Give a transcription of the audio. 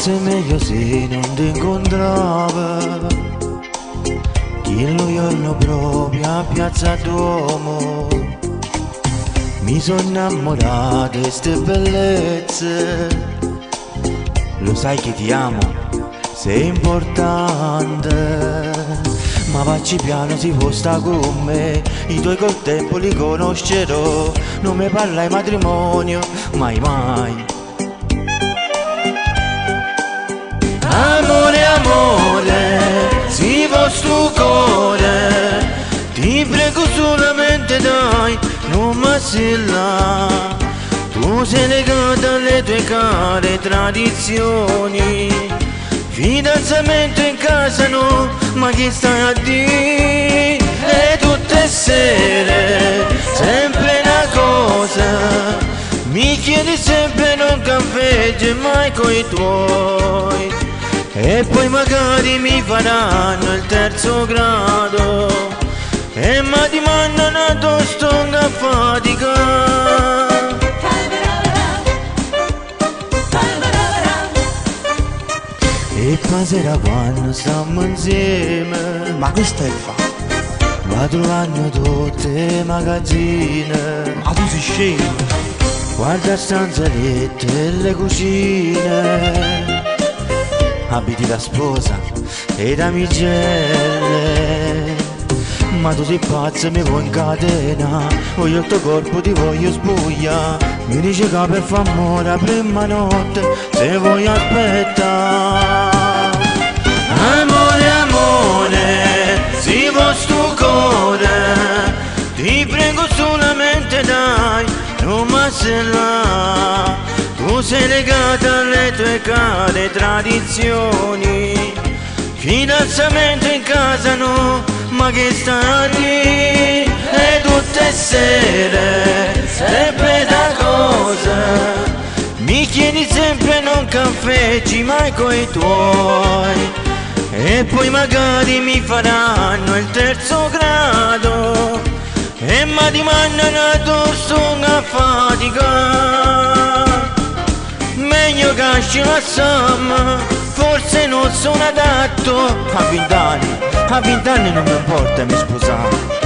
Forse è meglio se non ti incontrava quello giorno proprio a Piazza Duomo. Mi sono innamorato di queste bellezze. Lo sai che ti amo, sei importante. Ma vacci piano, si può sta con me. I tuoi col tempo li conoscerò. Non mi parla di matrimonio, mai mai. Amore, amore, si può sto cuore. Ti prego solamente dai, non mi là. Tu sei legata alle tue care tradizioni. Fidanzamento in casa no, ma chi stai a dire? E tutte sere, sempre una cosa. Mi chiedi sempre non campeggi mai coi tuoi. E poi magari mi faranno il terzo grado e mi dimandano a sto a fatica. E poi sera quando stiamo insieme, Ma questo è fa? va trovando tutte le magazzine. Ma tu sei scemo? Guarda stanzalette e le cucine. Abiti la sposa e damigelle. Ma tu sei pazza e mi vuoi incatena. Voglio il tuo corpo, ti voglio spuglia. Mi dice che per fa amore la prima notte, se voglio aspettare. Amore, amore, si può sto cuore. Ti prego solamente dai, non mi là. Tu sei legata alle tue care tradizioni. Fidanzamento in casa no, ma che stai a dire? E tutte sere, sempre da cosa. Mi chiedi sempre non caffeggi mai coi tuoi. E poi magari mi faranno il terzo grado e mi dimandano a sto a fatica. Meglio che esci la samma, forse non sono adatto. A 20 anni non mi importa mi sposare.